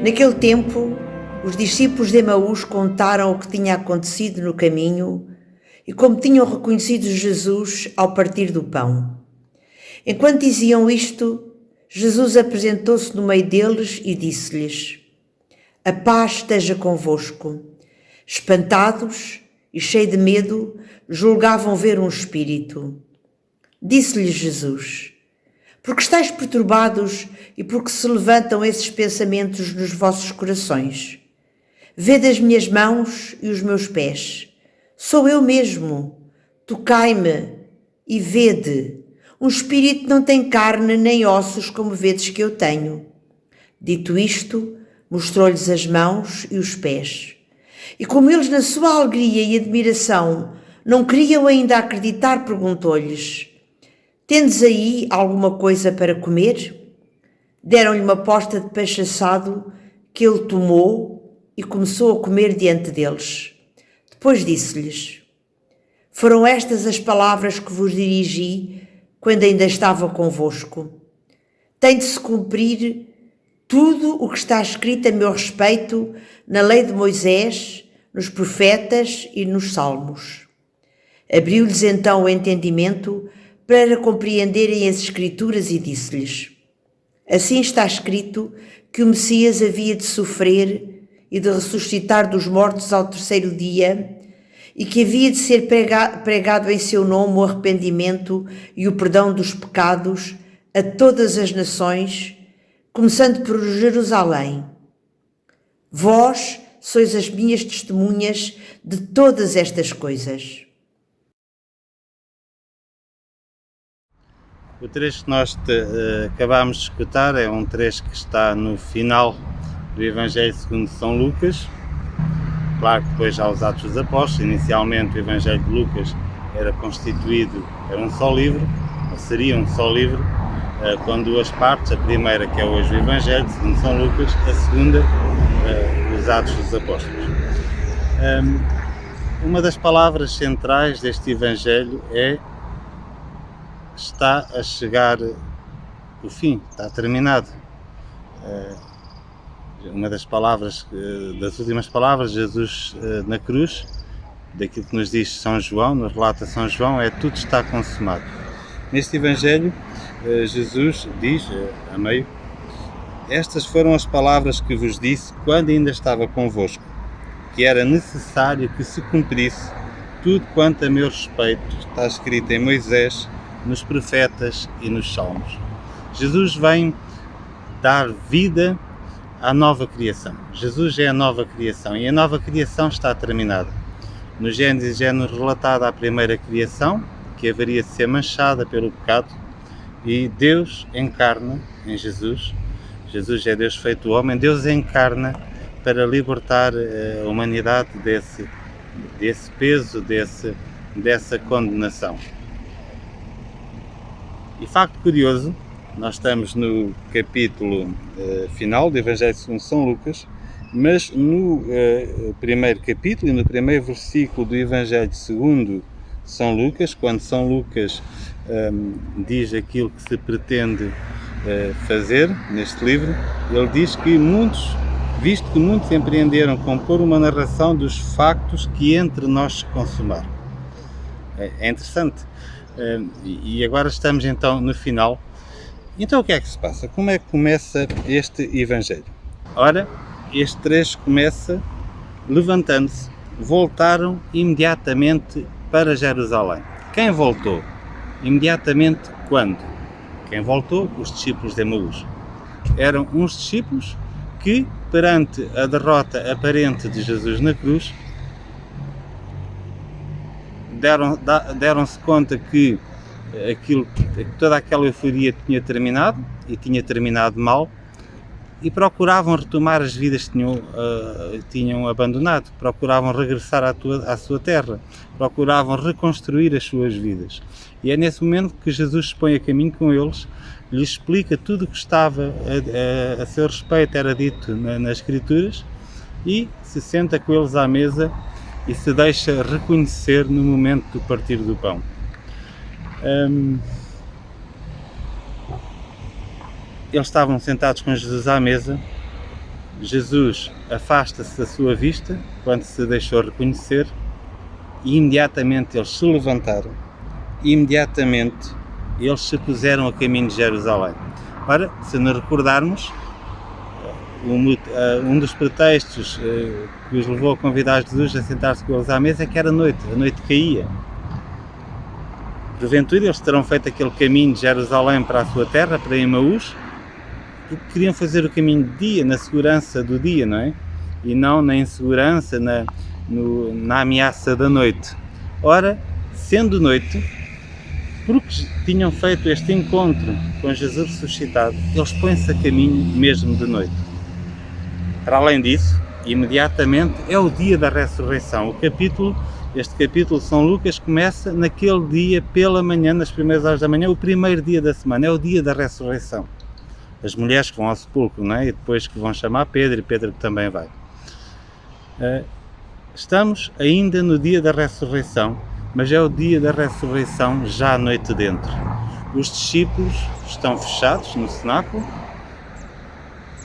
Naquele tempo, os discípulos de Emaús contaram o que tinha acontecido no caminho e como tinham reconhecido Jesus ao partir do pão. Enquanto diziam isto, Jesus apresentou-se no meio deles e disse-lhes: "A paz esteja convosco." Espantados e cheios de medo, julgavam ver um espírito. Disse-lhes Jesus: "Por que estáis perturbados e por que se levantam esses pensamentos nos vossos corações? Vede as minhas mãos e os meus pés. Sou eu mesmo. Tocai-me e vede. Um espírito não tem carne nem ossos como vedes que eu tenho." Dito isto, mostrou-lhes as mãos e os pés. E como eles, na sua alegria e admiração, não queriam ainda acreditar, perguntou-lhes: "Tendes aí alguma coisa para comer?" Deram-lhe uma posta de peixe assado que ele tomou e começou a comer diante deles. Depois disse-lhes: "Foram estas as palavras que vos dirigi quando ainda estava convosco. Tem de se cumprir tudo o que está escrito a meu respeito na lei de Moisés, nos profetas e nos salmos." Abriu-lhes então o entendimento para compreenderem as Escrituras e disse-lhes: "Assim está escrito que o Messias havia de sofrer e de ressuscitar dos mortos ao terceiro dia, e que havia de ser pregado em seu nome o arrependimento e o perdão dos pecados a todas as nações, começando por Jerusalém. Vós sois as minhas testemunhas de todas estas coisas." O trecho que nós acabámos de escutar é um trecho que está no final do Evangelho segundo São Lucas. Claro que depois há os Atos dos Apóstolos. Inicialmente o Evangelho de Lucas era constituído, era um só livro, ou seria um só livro, com duas partes. A primeira, que é hoje o Evangelho segundo São Lucas, a segunda, os Atos dos Apóstolos. Uma das palavras centrais deste Evangelho é: está a chegar o fim, está terminado. Uma das palavras, das últimas palavras de Jesus na cruz, daquilo que nos diz São João, nos relata São João, é: tudo está consumado. Neste Evangelho, Jesus diz, a meio: estas foram as palavras que vos disse quando ainda estava convosco, que era necessário que se cumprisse tudo quanto a meu respeito está escrito em Moisés, nos profetas e nos salmos. Jesus vem dar vida à nova criação. Jesus é a nova criação e a nova criação está terminada. No Gênesis é-nos relatada a primeira criação, que haveria de ser manchada pelo pecado, e Deus encarna em Jesus. Jesus é Deus feito homem. Deus encarna para libertar a humanidade desse peso, dessa condenação. E facto curioso, nós estamos no capítulo final do Evangelho segundo São Lucas, mas no primeiro capítulo e no primeiro versículo do Evangelho segundo São Lucas, quando São Lucas diz aquilo que se pretende fazer neste livro, ele diz que visto que muitos empreenderam compor uma narração dos factos que entre nós se consumaram. É interessante. E agora estamos então no final. Então o que é que se passa? Como é que começa este Evangelho? Ora, este trecho começa: levantando-se, voltaram imediatamente para Jerusalém. Quem voltou? Imediatamente quando? Quem voltou? Os discípulos de Emaús. Eram uns discípulos que, perante a derrota aparente de Jesus na cruz, deram-se conta que toda aquela euforia tinha terminado, e tinha terminado mal, e procuravam retomar as vidas que tinham abandonado, procuravam regressar à sua terra, procuravam reconstruir as suas vidas. E é nesse momento que Jesus se põe a caminho com eles, lhes explica tudo o que estava a seu respeito, era dito nas Escrituras, e se senta com eles à mesa e se deixa reconhecer no momento do partir do pão. Eles estavam sentados com Jesus à mesa Jesus afasta-se da sua vista quando se deixou reconhecer e imediatamente eles se levantaram, imediatamente eles se puseram a caminho de Jerusalém. Ora, se nos recordarmos, um dos pretextos que os levou a convidar Jesus a sentar-se com eles à mesa é que era noite, a noite caía. Porventura eles terão feito aquele caminho de Jerusalém para a sua terra, para Emaús, porque queriam fazer o caminho de dia, na segurança do dia, não é? E não na insegurança, na ameaça da noite. Ora, sendo noite, porque tinham feito este encontro com Jesus ressuscitado, eles põem-se a caminho mesmo de noite. Para além disso, imediatamente é o dia da ressurreição. Este capítulo de São Lucas começa naquele dia pela manhã, nas primeiras horas da manhã, o primeiro dia da semana, é o dia da ressurreição. As mulheres que vão ao sepulcro, não é? E depois que vão chamar Pedro, e Pedro que também vai. Estamos ainda no dia da ressurreição, mas é o dia da ressurreição já à noite dentro. Os discípulos estão fechados no cenáculo,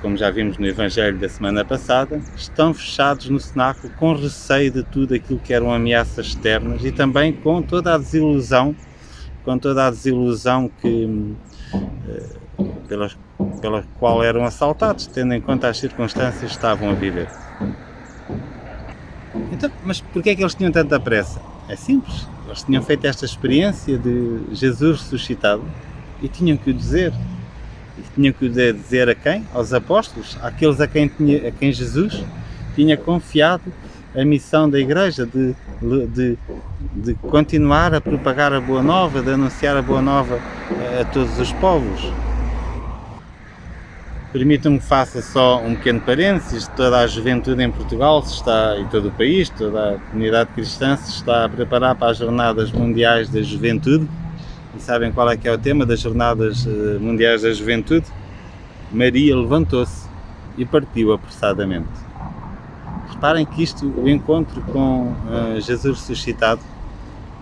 como já vimos no Evangelho da semana passada, estão fechados no cenáculo com receio de tudo aquilo que eram ameaças externas e também com toda a desilusão pela qual eram assaltados, tendo em conta as circunstâncias que estavam a viver. Então, mas porquê é que eles tinham tanta pressa? É simples, eles tinham feito esta experiência de Jesus ressuscitado e tinham que o dizer. E tinham que o dizer a quem? Aos apóstolos, àqueles a quem Jesus tinha confiado a missão da Igreja de continuar a propagar a Boa Nova, de anunciar a Boa Nova a todos os povos. Permitam-me que faça só um pequeno parênteses. Toda a juventude em Portugal e todo o país, toda a comunidade cristã se está a preparar para as Jornadas Mundiais da Juventude. E sabem qual é que é o tema das Jornadas Mundiais da Juventude? Maria levantou-se e partiu apressadamente. Reparem que o encontro com Jesus ressuscitado,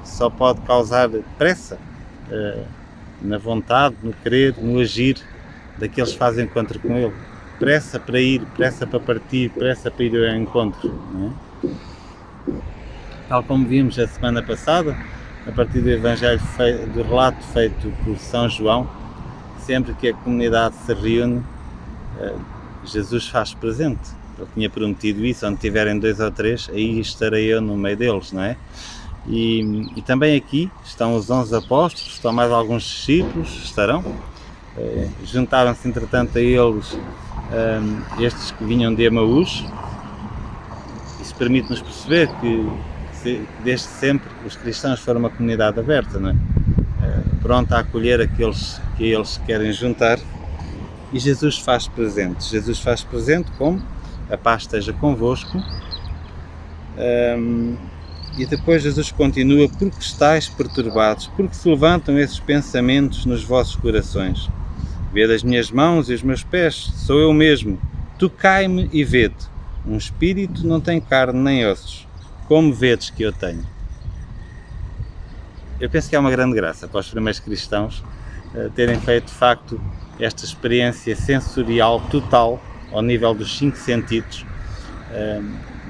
só pode causar pressa na vontade, no querer, no agir daqueles que fazem encontro com Ele. Pressa para ir, pressa para partir, pressa para ir ao encontro. Não é? Tal como vimos a semana passada, a partir do Evangelho, do relato feito por São João, sempre que a comunidade se reúne, Jesus faz presente. Ele tinha prometido isso, onde tiverem 2 ou 3, aí estarei eu no meio deles, não é? E também aqui estão os 11 apóstolos, estão mais alguns discípulos, estarão. Juntaram-se entretanto a eles estes que vinham de Emaús. Isso permite-nos perceber que desde sempre os cristãos foram uma comunidade aberta, não é? Pronta a acolher aqueles que eles querem juntar, e Jesus faz presente. Jesus faz presente como a paz esteja convosco, e depois Jesus continua: porque estáis perturbados, porque se levantam esses pensamentos nos vossos corações. Vede as minhas mãos e os meus pés, sou eu mesmo. Tocai-me e vede. Um espírito não tem carne nem ossos, como vedes que eu tenho. Eu penso que é uma grande graça para os primeiros cristãos terem feito de facto esta experiência sensorial total ao nível dos 5 sentidos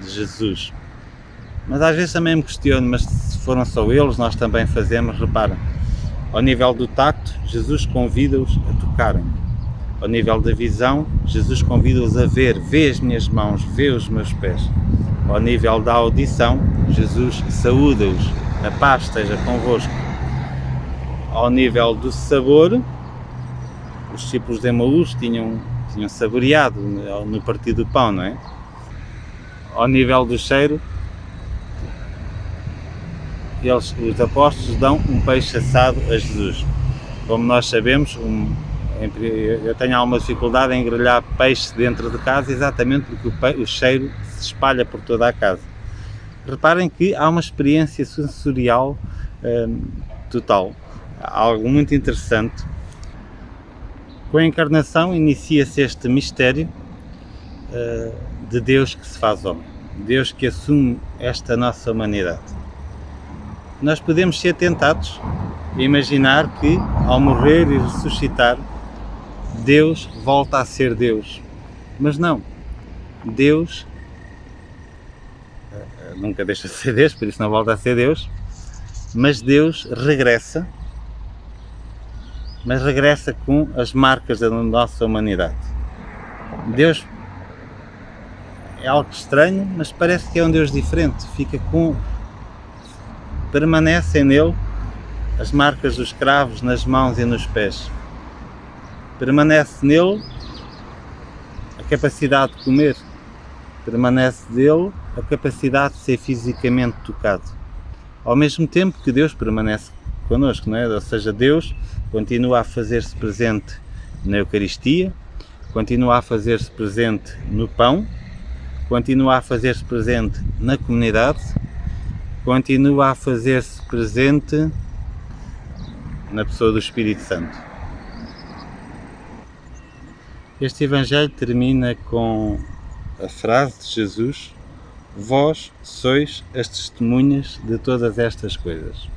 de Jesus. Mas às vezes também me questiono, mas se foram só eles, nós também fazemos. Reparem, ao nível do tacto, Jesus convida-os a tocarem. Ao nível da visão, Jesus convida-os a ver. Vê as minhas mãos, vê os meus pés. Ao nível da audição, Jesus saúda-os. A paz esteja convosco. Ao nível do sabor, os discípulos de Emaús tinham saboreado no partir do pão, não é? Ao nível do cheiro, os apóstolos dão um peixe assado a Jesus. Como nós sabemos, eu tenho alguma dificuldade em grelhar peixe dentro de casa, exatamente porque o cheiro se espalha por toda a casa. Reparem que há uma experiência sensorial total. Há algo muito interessante. Com a encarnação inicia-se este mistério de Deus que se faz homem. Deus que assume esta nossa humanidade. Nós podemos ser tentados a imaginar que, ao morrer e ressuscitar, Deus volta a ser Deus. Mas não. Deus nunca deixa de ser Deus, por isso não volta a ser Deus, mas Deus regressa, mas regressa com as marcas da nossa humanidade. Deus é algo estranho, mas parece que é um Deus diferente, permanecem nele as marcas dos cravos nas mãos e nos pés. Permanece nele a capacidade de comer. Permanece dele a capacidade de ser fisicamente tocado. Ao mesmo tempo que Deus permanece connosco, não é? Ou seja, Deus continua a fazer-se presente na Eucaristia, continua a fazer-se presente no pão, continua a fazer-se presente na comunidade, continua a fazer-se presente na pessoa do Espírito Santo. Este Evangelho termina com a frase de Jesus: vós sois as testemunhas de todas estas coisas.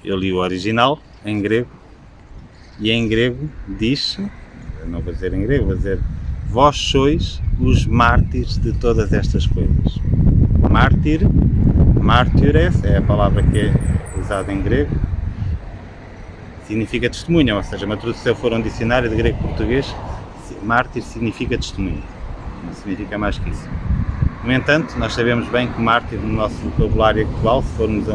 Eu li o original em grego, e em grego diz, eu não vou dizer em grego, vou dizer: vós sois os mártires de todas estas coisas. Mártir, mártires, é a palavra que é usada em grego, significa testemunha, ou seja, uma tradução for um dicionário de grego-português, mártir significa testemunha, não significa mais que isso. No entanto, nós sabemos bem que mártir, no nosso vocabulário atual, se formos a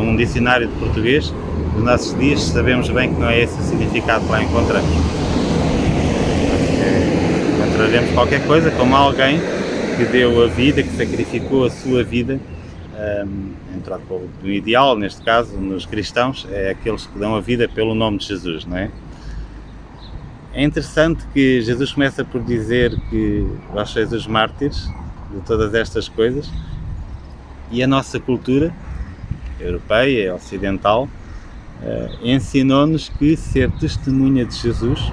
um dicionário de português dos nossos dias, sabemos bem que não é esse o significado que lá encontramos. Encontraremos qualquer coisa como alguém que deu a vida, que sacrificou a sua vida, no ideal, neste caso, nos cristãos, é aqueles que dão a vida pelo nome de Jesus, não é? É interessante que Jesus começa por dizer que vós sois os mártires de todas estas coisas, e a nossa cultura europeia, ocidental, ensinou-nos que ser testemunha de Jesus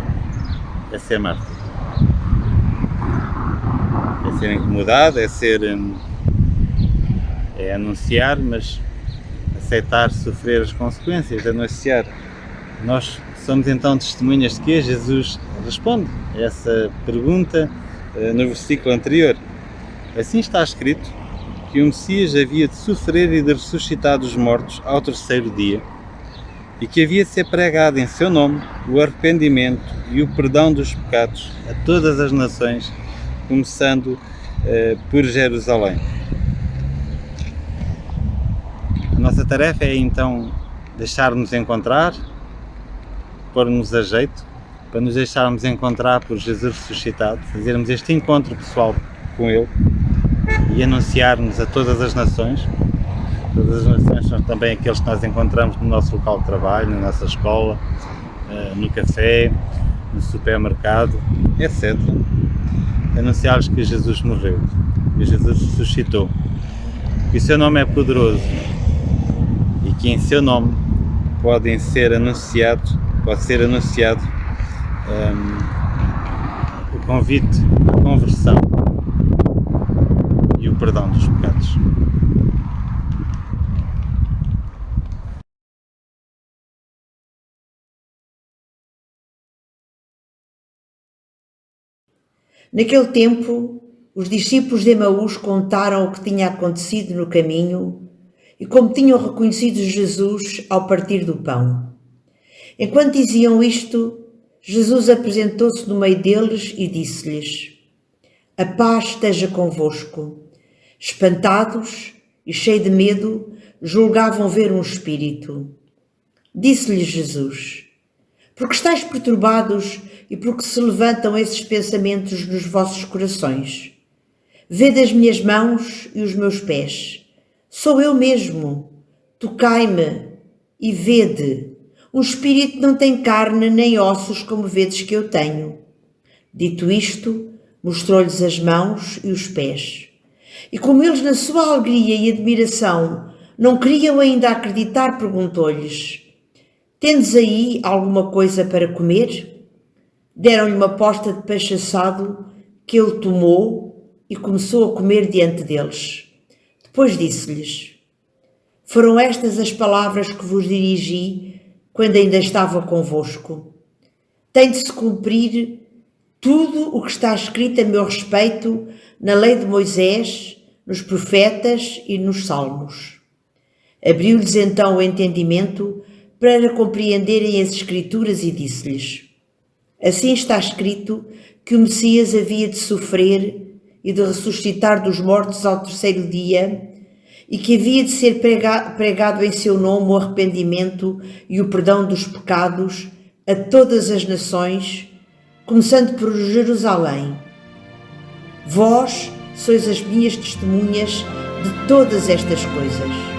é ser mártir. É ser incomodado, é anunciar, mas aceitar sofrer as consequências de anunciar. Nós somos então testemunhas de que Jesus responde a essa pergunta no versículo anterior. Assim está escrito que o Messias havia de sofrer e de ressuscitar dos mortos ao terceiro dia, e que havia de ser pregado em seu nome o arrependimento e o perdão dos pecados a todas as nações, começando por Jerusalém. A nossa tarefa é então deixar-nos encontrar, pôr-nos a jeito, para nos deixarmos encontrar por Jesus ressuscitado, fazermos este encontro pessoal com Ele e anunciarmos a todas as nações. Todas as nações são também aqueles que nós encontramos no nosso local de trabalho, na nossa escola, no café, no supermercado, etc. Anunciar-lhes que Jesus morreu, que Jesus ressuscitou, que o seu nome é poderoso e que em seu nome pode ser anunciado o convite à conversão e o perdão dos pecados. Naquele tempo, os discípulos de Emaús contaram o que tinha acontecido no caminho e como tinham reconhecido Jesus ao partir do pão. Enquanto diziam isto, Jesus apresentou-se no meio deles e disse-lhes: a paz esteja convosco. Espantados e cheios de medo, julgavam ver um espírito. Disse-lhes Jesus: por que estáis perturbados e por que se levantam esses pensamentos nos vossos corações? Vede as minhas mãos e os meus pés. Sou eu mesmo. Tocai-me e vede. Um espírito não tem carne nem ossos como vedes que eu tenho. Dito isto, mostrou-lhes as mãos e os pés. E como eles, na sua alegria e admiração, não queriam ainda acreditar, perguntou-lhes: tendes aí alguma coisa para comer? Deram-lhe uma posta de peixe assado que ele tomou e começou a comer diante deles. Depois disse-lhes: foram estas as palavras que vos dirigi quando ainda estava convosco. Tem de se cumprir tudo o que está escrito a meu respeito na lei de Moisés, nos profetas e nos salmos. Abriu-lhes então o entendimento para compreenderem as Escrituras e disse-lhes: assim está escrito que o Messias havia de sofrer e de ressuscitar dos mortos ao terceiro dia, e que havia de ser pregado em seu nome o arrependimento e o perdão dos pecados a todas as nações, começando por Jerusalém. Vós sois as minhas testemunhas de todas estas coisas.